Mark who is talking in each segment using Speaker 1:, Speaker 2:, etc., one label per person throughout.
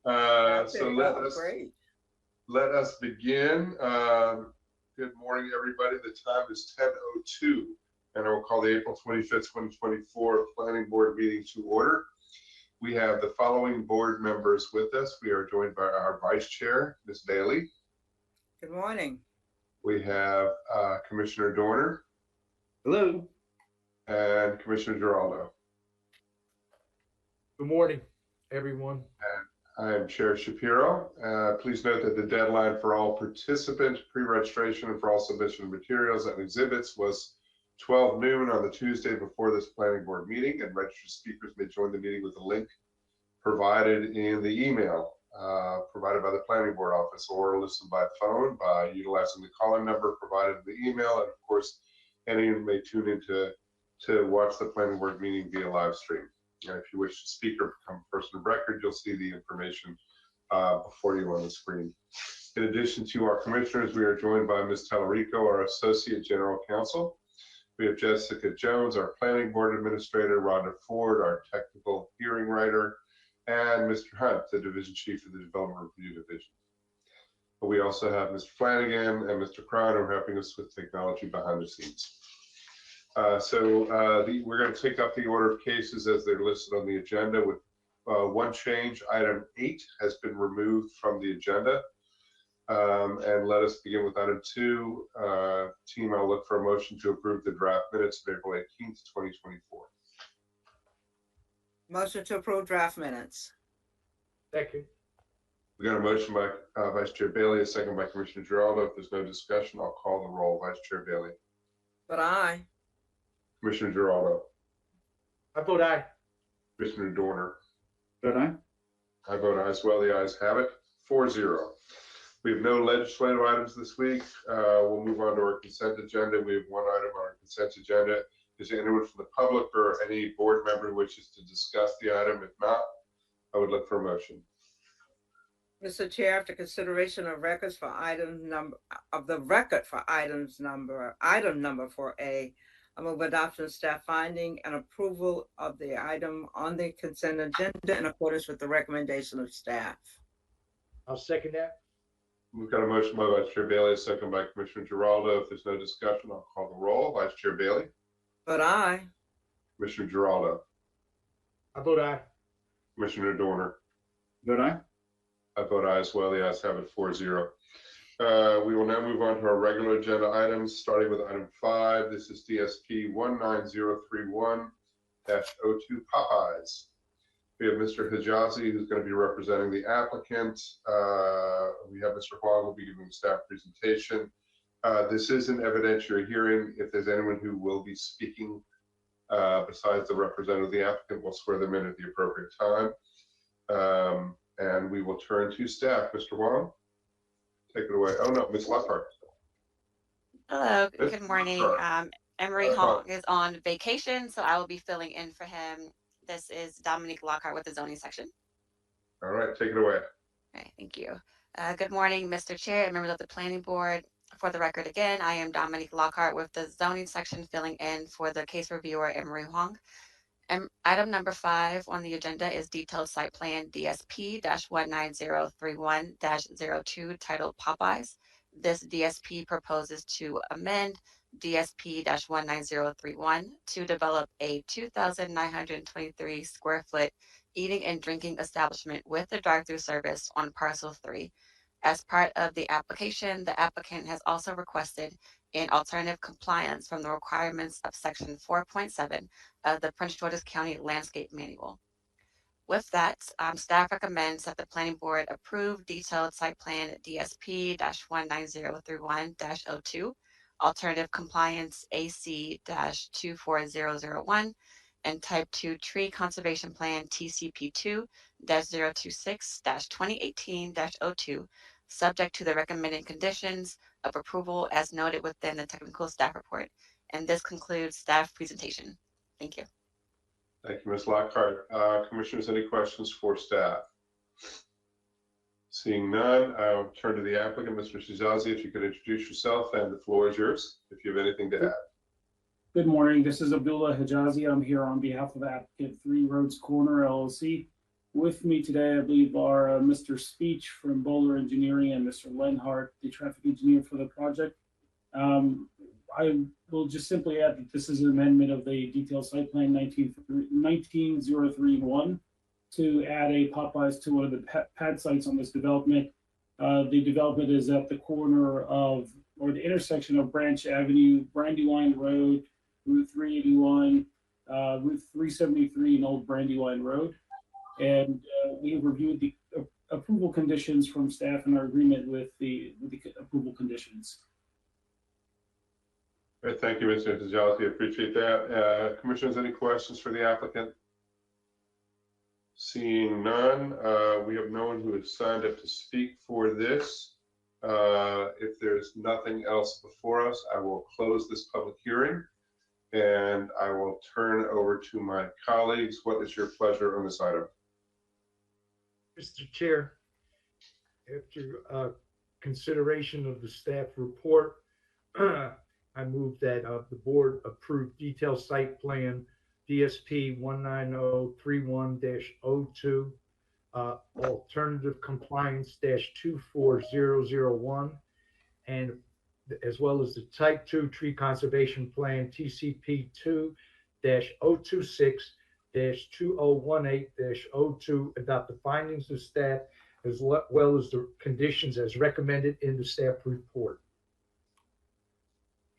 Speaker 1: So let us begin. Good morning, everybody. The time is 10:02, and I will call the April 25th, 2024 Planning Board meeting to order. We have the following board members with us. We are joined by our Vice Chair, Ms. Bailey.
Speaker 2: Good morning.
Speaker 1: We have Commissioner Dorner.
Speaker 3: Hello.
Speaker 1: And Commissioner Giraldo.
Speaker 3: Good morning, everyone.
Speaker 1: And I am Chair Shapiro. Please note that the deadline for all participant pre-registration and for all submission of materials and exhibits was 12 noon on the Tuesday before this planning board meeting, and registered speakers may join the meeting with a link provided in the email provided by the planning board office, or listen by phone by utilizing the call-in number provided in the email. And of course, anyone may tune in to watch the planning board meeting via live stream. And if you wish to speak or become a person of record, you'll see the information before you on the screen. In addition to our commissioners, we are joined by Ms. Tallarico, our Associate General Counsel. We have Jessica Jones, our Planning Board Administrator, Rhonda Ford, our Technical Hearing Writer, and Mr. Hunt, the Division Chief of the Development Review Division. But we also have Mr. Flanagan and Mr. Crown, who are helping us with technology behind the scenes. We're going to take up the order of cases as they're listed on the agenda with one change. Item 8 has been removed from the agenda. And let us begin with item 2. Team, I'll look for a motion to approve the draft minutes of April 18th, 2024.
Speaker 2: Motion to approve draft minutes.
Speaker 3: Second.
Speaker 1: We got a motion by Vice Chair Bailey, a second by Commissioner Giraldo. If there's no discussion, I'll call the roll. Vice Chair Bailey.
Speaker 2: But aye.
Speaker 1: Commissioner Giraldo.
Speaker 3: I vote aye.
Speaker 1: Commissioner Dorner.
Speaker 3: Vote aye.
Speaker 1: I vote aye as well. The ayes have it. 4-0. We have no legislative items this week. We'll move on to our consent agenda. We have one item on our consent agenda. Is there anyone from the public or any board member who wishes to discuss the item? If not, I would look for a motion.
Speaker 2: Mr. Chair, after consideration of records for item number item number 4A, I move adoption of staff finding and approval of the item on the consent agenda in accordance with the recommendation of staff.
Speaker 3: I'll second that.
Speaker 1: We've got a motion by Vice Chair Bailey, a second by Commissioner Giraldo. If there's no discussion, I'll call the roll. Vice Chair Bailey.
Speaker 2: But aye.
Speaker 1: Commissioner Giraldo.
Speaker 3: I vote aye.
Speaker 1: Commissioner Dorner.
Speaker 3: Vote aye.
Speaker 1: I vote aye as well. The ayes have it. 4-0. We will now move on to our regular agenda items, starting with item 5. This is DSP 19031-02 Popeyes. We have Mr. Hijazi, who's going to be representing the applicant. We have Mr. Huang, who will be giving a staff presentation. This is an evidentiary hearing. If there's anyone who will be speaking besides the representative of the applicant, we'll swear them in at the appropriate time. And we will turn to staff. Mr. Huang, take it away. Oh, no, Ms. Lockhart.
Speaker 4: Hello, good morning. Emery Hong is on vacation, so I will be filling in for him. This is Dominique Lockhart with the zoning section.
Speaker 1: All right, take it away.
Speaker 4: Okay, thank you. Good morning, Mr. Chair and members of the Planning Board. For the record again, I am Dominique Lockhart with the zoning section filling in for the case reviewer, Emery Huang. Item number 5 on the agenda is detailed site plan DSP-19031-02 titled Popeyes. This DSP proposes to amend DSP-19031 to develop a 2,923 square foot eating and drinking establishment with a drive-through service on parcel 3. As part of the application, the applicant has also requested an alternative compliance from the requirements of section 4.7 of the Prince George's County Landscape Manual. With that, staff recommends that the planning board approve detailed site plan DSP-19031-02, alternative compliance AC-24001, and type 2 tree conservation plan TCP2-026-2018-02, subject to the recommended conditions of approval as noted within the technical staff report. And this concludes staff presentation. Thank you.
Speaker 1: Thank you, Ms. Lockhart. Commissioners, any questions for staff? Seeing none, I'll turn to the applicant, Mr. Hijazi. If you could introduce yourself, and the floor is yours if you have anything to add.
Speaker 5: Good morning. This is Abdullah Hijazi. I'm here on behalf of applicant 3 Rhodes Corner LLC. With me today, I believe, are Mr. Speech from Bowler Engineering and Mr. Lenhart, the traffic engineer for the project. I will just simply add that this is an amendment of the detailed site plan 19031 to add a Popeyes to one of the pad sites on this development. The development is at the corner of, or the intersection of Branch Avenue, Brandywine Road, Route 381, Route 373, and Old Brandywine Road. And we have reviewed the approval conditions from staff and our agreement with the approval conditions.
Speaker 1: All right, thank you, Mr. Tajali. Appreciate that. Commissioners, any questions for the applicant? Seeing none, we have no one who has signed up to speak for this. If there's nothing else before us, I will close this public hearing and I will turn over to my colleagues. What is your pleasure on this item?
Speaker 3: Mr. Chair, after consideration of the staff report, I move that the board approve detailed site plan DSP 19031-02, alternative compliance -24001, and as well as the type 2 tree conservation plan TCP 2-026-2018-02, adopt the findings of staff as well as the conditions as recommended in the staff report.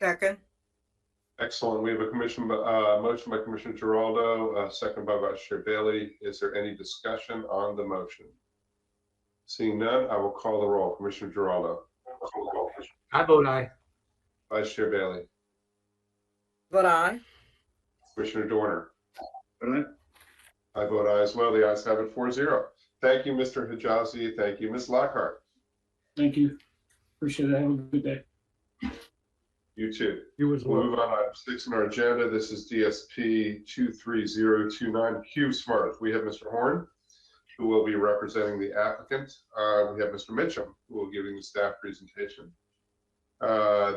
Speaker 2: Second.
Speaker 1: Excellent. We have a motion by Commissioner Giraldo, second by Vice Chair Bailey. Is there any discussion on the motion? Seeing none, I will call the roll. Commissioner Giraldo.
Speaker 3: I vote aye.
Speaker 1: Vice Chair Bailey.
Speaker 2: Vote aye.
Speaker 1: Commissioner Dorner.
Speaker 3: Aye.
Speaker 1: I vote aye as well. The ayes have it 4-0. Thank you, Mr. Hijazi. Thank you, Ms. Lockhart.
Speaker 5: Thank you. Appreciate it. Have a good day.
Speaker 1: You too.
Speaker 3: You as
Speaker 1: We'll
Speaker 3: well.
Speaker 1: move on to item 6 in our agenda. This is DSP 23029 CubeSmart. We have Mr. Horn, who will be representing the applicant. We have Mr. Mitchum, who will be giving the staff presentation.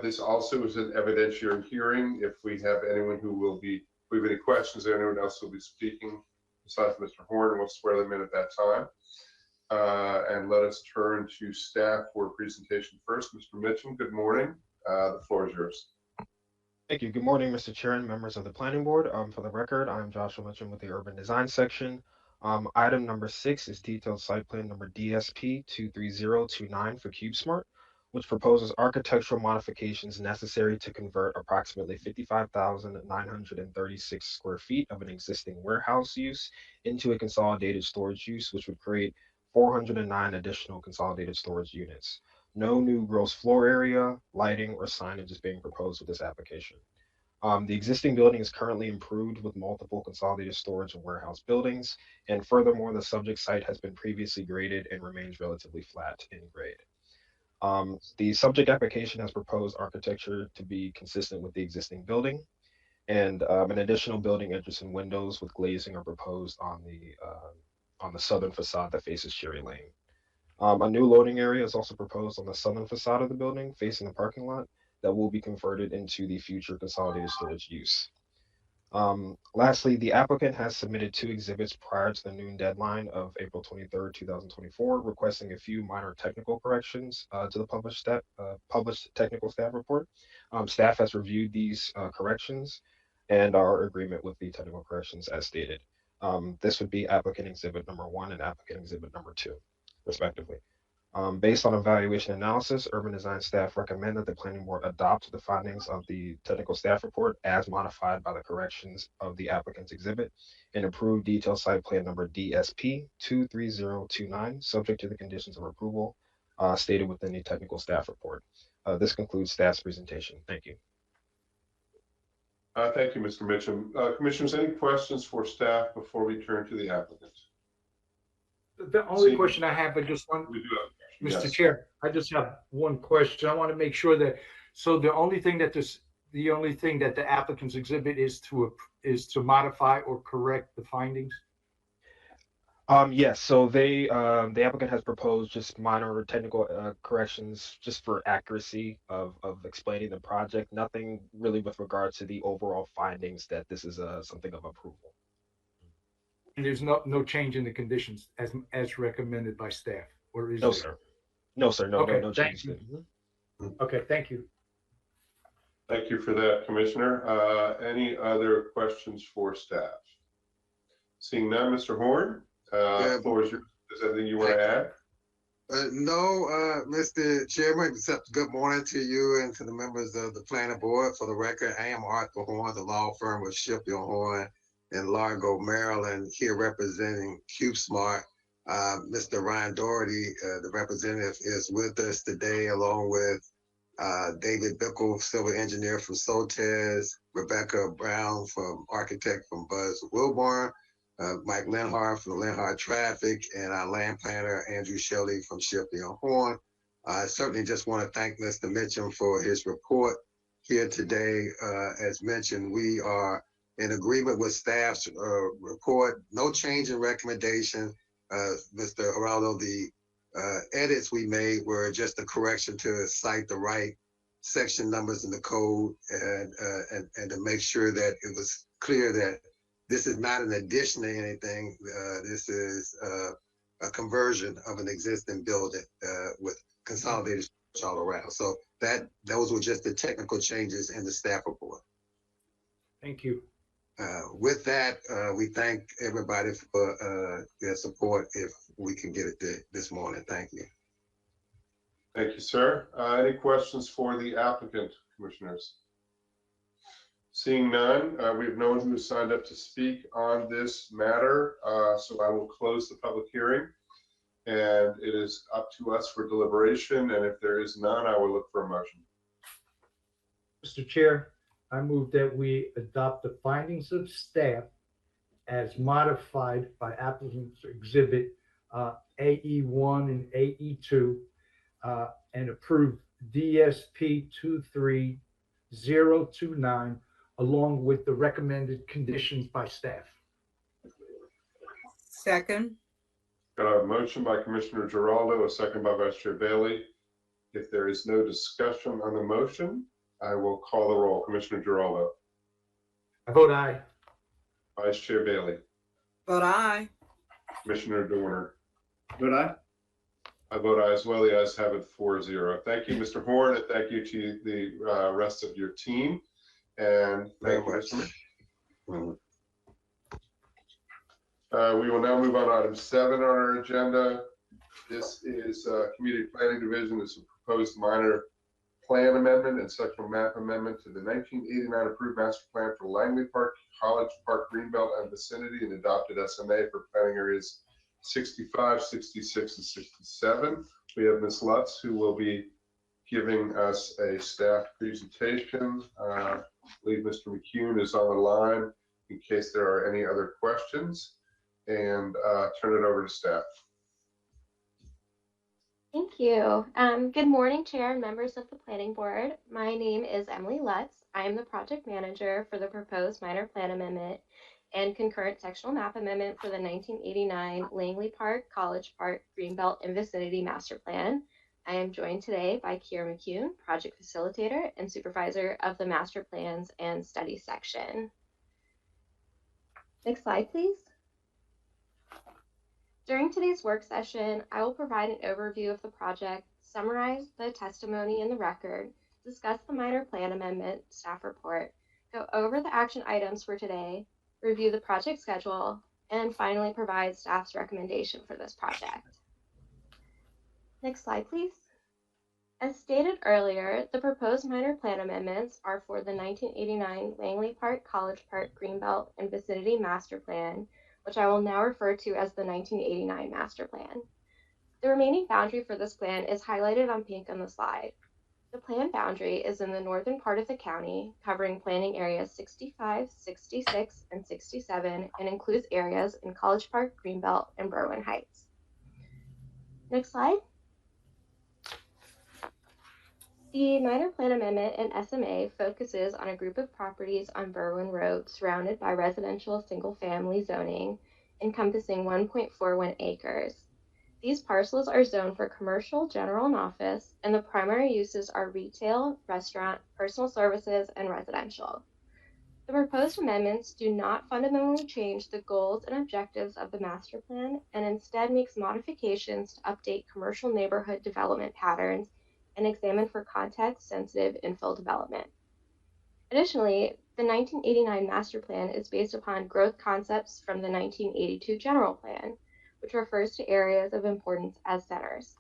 Speaker 1: This also is an evidentiary hearing. If we have anyone who will be, if we have any questions, anyone else who will be speaking besides Mr. Horn, we'll swear them in at that time. And let us turn to staff for a presentation first. Mr. Mitchum, good morning. The floor is yours.
Speaker 6: Thank you. Good morning, Mr. Chair and members of the Planning Board. For the record, I'm Joshua Mitchum with the Urban Design Section. Item number 6 is detailed site plan number DSP 23029 for CubeSmart, which proposes architectural modifications necessary to convert approximately 55,936 square feet of an existing warehouse use into a consolidated storage use, which would create 409 additional consolidated storage units. No new gross floor area, lighting, or signage is being proposed with this application. The existing building is currently improved with multiple consolidated storage and warehouse buildings, and furthermore, the subject site has been previously graded and remains relatively flat in grade. The subject application has proposed architecture to be consistent with the existing building, and an additional building entrance and windows with glazing are proposed on the southern facade that faces Cherry Lane. A new loading area is also proposed on the southern facade of the building facing the parking lot that will be converted into the future consolidated storage use. Lastly, the applicant has submitted 2 exhibits prior to the noon deadline of April 23rd, 2024, requesting a few minor technical corrections to the published technical staff report. Staff has reviewed these corrections and our agreement with the technical corrections as stated. This would be applicant exhibit number 1 and applicant exhibit number 2. Respectively. Based on evaluation analysis, Urban Design staff recommend that the Planning Board adopt the findings of the technical staff report as modified by the corrections of the applicant's exhibit and approve detailed site plan number DSP 23029, subject to the conditions of approval stated within the technical staff report. This concludes staff's presentation. Thank you.
Speaker 1: Thank you, Mr. Mitchum. Commissioners, any questions for staff before we turn to the applicant?
Speaker 3: The only question I have, I just want,
Speaker 1: We do have.
Speaker 3: Mr.
Speaker 1: Yes.
Speaker 3: Chair, I just have one question. I want to make sure that, so the only thing that the applicant's exhibit is to modify or correct the findings?
Speaker 6: Yes, so the applicant has proposed just minor technical corrections just for accuracy of explaining the project, nothing really with regard to the overall findings that this is something of approval.
Speaker 3: there's no change in the conditions as recommended by staff, or is
Speaker 6: No,
Speaker 3: there?
Speaker 6: sir. No, sir. No,
Speaker 3: Okay,
Speaker 6: no
Speaker 3: thank
Speaker 6: change.
Speaker 3: you. Okay, thank you.
Speaker 1: Thank you for that, Commissioner. Any other questions for staff? Seeing none, Mr. Horn, floor is yours. Is there anything you want to add?
Speaker 7: No, Mr. Chairman, except good morning to you and to the members of the planning board. For the record, I am Arthur Horn, the law firm of Shipley Horn in Largo, Maryland, here representing CubeSmart. Mr. Ryan Doherty, the representative, is with us today, along with David Bickle, civil engineer from Sotes, Rebecca Brown, architect from Buzz Wilborn, Mike Lenhart from the Lenhart Traffic, and our land planner, Andrew Shelley from Shipley and Horn. I certainly just want to thank Mr. Mitchum for his report here today. As mentioned, we are in agreement with staff's report. No change in recommendation. Mr. Geraldo, the edits we made were just a correction to cite the right section numbers in the code and to make sure that it was clear that this is not an addition to anything. This is a conversion of an existing building with consolidated all around. So those were just the technical changes in the staff report.
Speaker 3: Thank you.
Speaker 7: With that, we thank everybody for their support if we can get it this morning. Thank you.
Speaker 1: Thank you, sir. Any questions for the applicant, commissioners? Seeing none, we have no one who has signed up to speak on this matter, so I will close the public hearing, and it is up to us for deliberation, and if there is none, I will look for a motion.
Speaker 3: Mr. Chair, I move that we adopt the findings of staff as modified by applicant's exhibit AE1 and AE2 and approve DSP 23029 along with the recommended conditions by staff.
Speaker 2: Second.
Speaker 1: Got a motion by Commissioner Geraldo, a second by Vice Chair Bailey. If there is no discussion on the motion, I will call the roll. Commissioner Geraldo.
Speaker 3: I vote aye.
Speaker 1: Vice Chair Bailey.
Speaker 2: Vote aye.
Speaker 1: Commissioner Dorner.
Speaker 8: Vote aye.
Speaker 1: I vote aye as well. The ayes have it 4-0. Thank you, Mr. Horn, and thank you to the rest of your team. And thank you, Mr. Mitchell. We will now move on to item 7 on our agenda. This is Community Planning Division. It's a proposed minor plan amendment and sectional map amendment to the 1989 approved master plan for Langley Park, College Park, Greenbelt, and vicinity, and adopted SMA for planning areas 65, 66, and 67. We have Ms. Lutz, who will be giving us a staff presentation. I believe Mr. McCune is on the line in case there are any other questions, and turn it over to staff.
Speaker 9: Thank you. Good morning, Chair and members of the Planning Board. My name is Emily Lutz. I am the project manager for the proposed minor plan amendment and concurrent sectional map amendment for the 1989 Langley Park, College Park, Greenbelt, and Vicinity Master Plan. I am joined today by Kiera McCune, project facilitator and supervisor of the Master Plans and Studies section. Next slide, please. During today's work session, I will provide an overview of the project, summarize the testimony in the record, discuss the minor plan amendment staff report, go over the action items for today, review the project schedule, and finally provide staff's recommendation for this project. Next slide, please. As stated earlier, the proposed minor plan amendments are for the 1989 Langley Park, College Park, Greenbelt, and Vicinity Master Plan, which I will now refer to as the 1989 Master Plan. The remaining boundary for this plan is highlighted on pink on the slide. The plan boundary is in the northern part of the county, covering planning areas 65, 66, and 67, and includes areas in College Park, Greenbelt, and Berwyn Heights. Next slide. The minor plan amendment in SMA focuses on a group of properties on Berwyn Road surrounded by residential single-family zoning encompassing 1.41 acres. These parcels are zoned for commercial, general, and office, and the primary uses are retail, restaurant, personal services, and residential. The proposed amendments do not fundamentally change the goals and objectives of the master plan and instead makes modifications to update commercial neighborhood development patterns and examine for context-sensitive infill development. Additionally, the 1989 master plan is based upon growth concepts from the 1982 general plan, which refers to areas of importance as centers.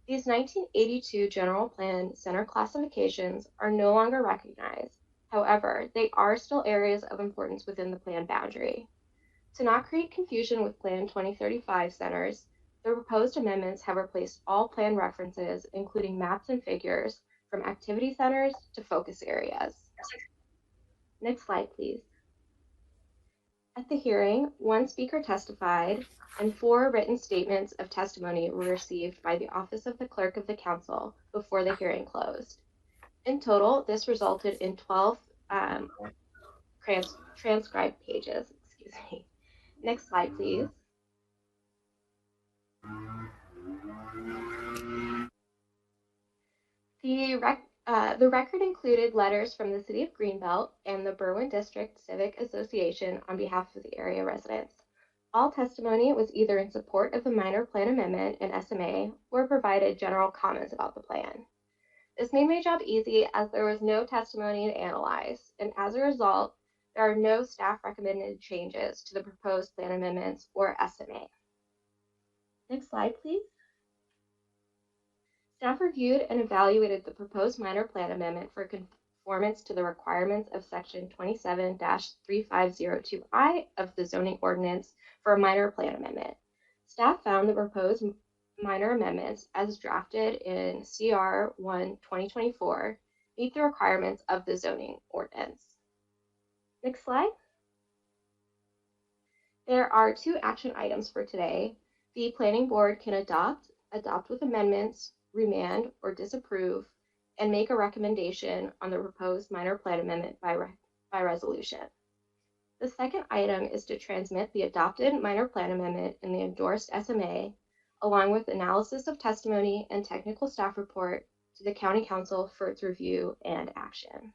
Speaker 9: These 1982 general plan center classifications are no longer recognized. However, they are still areas of importance within the plan boundary. To not create confusion with Plan 2035 centers, the proposed amendments have replaced all plan references, including maps and figures, from activity centers to focus areas. Next slide, please. At the hearing, one speaker testified, and 4 written statements of testimony were received by the Office of the Clerk of the Council before the hearing closed. In total, this resulted in 12 transcribed pages. Excuse me. Next slide, please. The record included letters from the City of Greenbelt and the Berwyn District Civic Association on behalf of the area residents. All testimony was either in support of the minor plan amendment and SMA or provided general comments about the plan. This made my job easy as there was no testimony to analyze, and as a result, there are no staff recommended changes to the proposed plan amendments or SMA. Next slide, please. Staff reviewed and evaluated the proposed minor plan amendment for conformance to the requirements of Section 27-3502I of the zoning ordinance for a minor plan amendment. Staff found the proposed minor amendments as drafted in CR 1/2024 meet the requirements of the zoning ordinance. Next slide. There are 2 action items for today. The planning board can adopt with amendments, remand or disapprove, and make a recommendation on the proposed minor plan amendment by resolution. The second item is to transmit the adopted minor plan amendment and the endorsed SMA, along with analysis of testimony and technical staff report to the County Council for its review and action.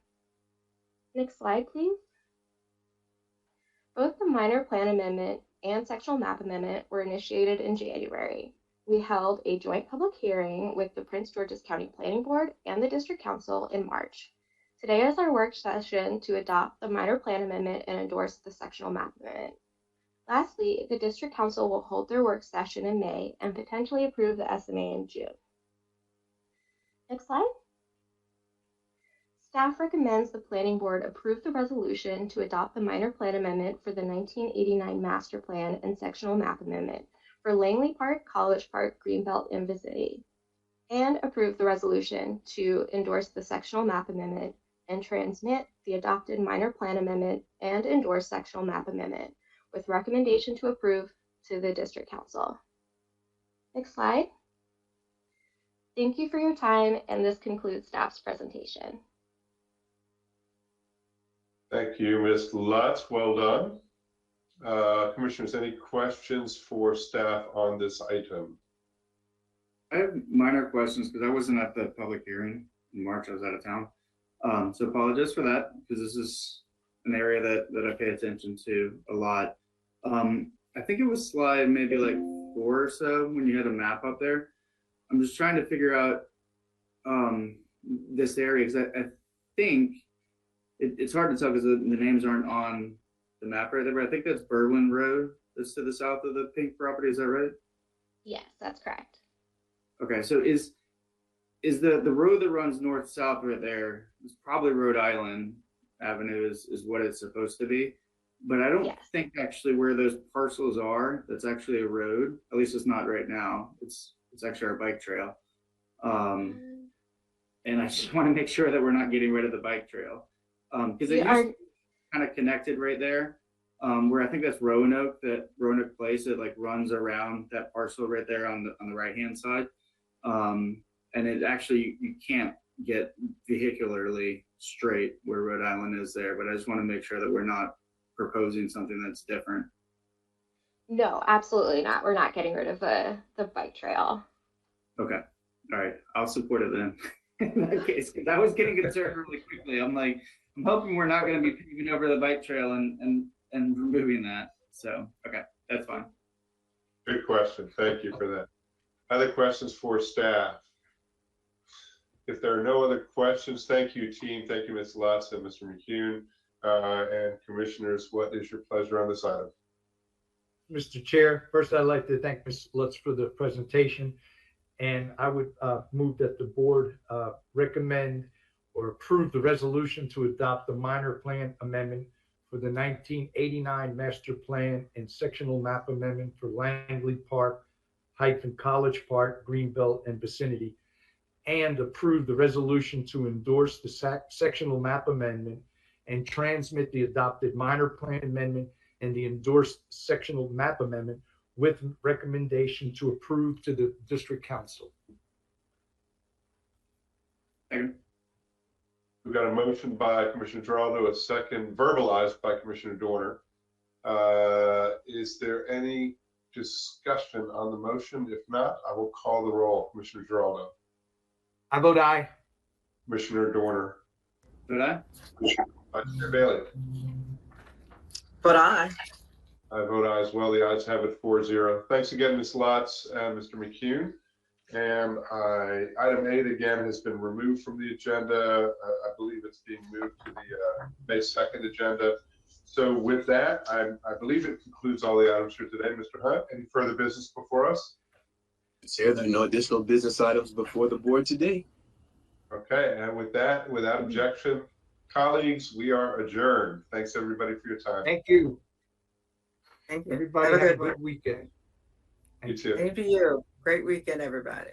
Speaker 9: Next slide, please. Both the minor plan amendment and sectional map amendment were initiated in January. We held a joint public hearing with the Prince George's County Planning Board and the District Council in March. Today is our work session to adopt the minor plan amendment and endorse the sectional map amendment. Lastly, the District Council will hold their work session in May and potentially approve the SMA in June. Next slide. Staff recommends the Planning Board approve the resolution to adopt the minor plan amendment for the 1989 Master Plan and sectional map amendment for Langley Park, College Park, Greenbelt, and vicinity, and approve the resolution to endorse the sectional map amendment and transmit the adopted minor plan amendment and endorse sectional map amendment with recommendation to approve to the District Council. Next slide. Thank you for your time, and this concludes staff's presentation.
Speaker 1: Thank you, Ms. Lutz. Well done. Commissioners, any questions for staff on this item?
Speaker 8: I have minor questions because I wasn't at the public hearing in March. I was out of town. So apologize for that because this is an area that I pay attention to a lot. I think it was slide maybe like 4 or so when you had a map up there. I'm just trying to figure out this area because I think it's hard to tell because the names aren't on the map right there, but I think that's Berwyn Road that's to the south of the pink property. Is that right?
Speaker 9: Yes, that's correct.
Speaker 8: Okay, so is the road that runs north-south right there, it's probably Rhode Island Avenue is what it's supposed to be, but I don't think actually where those parcels are, that's actually a road. At least it's not right now. It's actually our bike trail. And I just want to make sure that we're not getting rid of the bike trail. Because it used kind of connected right there, where I think that's Roanoke Place. It like runs around that parcel right there on the right hand side, and it actually you can't get vehicularly straight where Rhode Island is there. But I just want to make sure that we're not proposing something that's different.
Speaker 9: No, absolutely not. We're not getting rid of the bike trail.
Speaker 8: Okay, all right, I'll support it then. In that case, because I was getting concerned really quickly. I'm like, I'm hoping we're not going to be paving over the bike trail and removing that. So, okay, that's fine.
Speaker 1: Good question. Thank you for that. Other questions for staff? If there are no other questions, thank you, team. Thank you, Ms. Lutz and Mr. McCune. And commissioners, what is your pleasure on this item?
Speaker 3: Mr. Chair, first I'd like to thank Ms. Lutz for the presentation. And I would move that the board recommend or approve the resolution to adopt the minor plan amendment for the 1989 master plan and sectional map amendment for Langley Park, College Park, Greenbelt, and vicinity, and approve the resolution to endorse the sectional map amendment and transmit the adopted minor plan amendment and the endorsed sectional map amendment with recommendation to approve to the district council.
Speaker 8: Second.
Speaker 1: We've got a motion by Commissioner Geraldo, a second verbalized by Commissioner Dorner. Is there any discussion on the motion? If not, I will call the roll. Commissioner Geraldo.
Speaker 3: I vote aye.
Speaker 1: Commissioner Dorner.
Speaker 8: Did I?
Speaker 1: Vice Chair Bailey.
Speaker 2: But I.
Speaker 1: I vote aye as well. The ayes have it 4-0. Thanks again, Ms. Lutz and Mr. McCune. And item 8 again has been removed from the agenda. I believe it's being moved to the May 2nd agenda. So with that, I believe it concludes all the items for today. Mr. Hunt, any further business before us?
Speaker 10: Chair, there are no additional business items before the board today.
Speaker 1: Okay, and with that, without objection, colleagues, we are adjourned. Thanks everybody for your time.
Speaker 3: Thank you.
Speaker 2: Thank you.
Speaker 3: Everybody have a good weekend.
Speaker 1: You too.
Speaker 2: Thank you. Great weekend, everybody.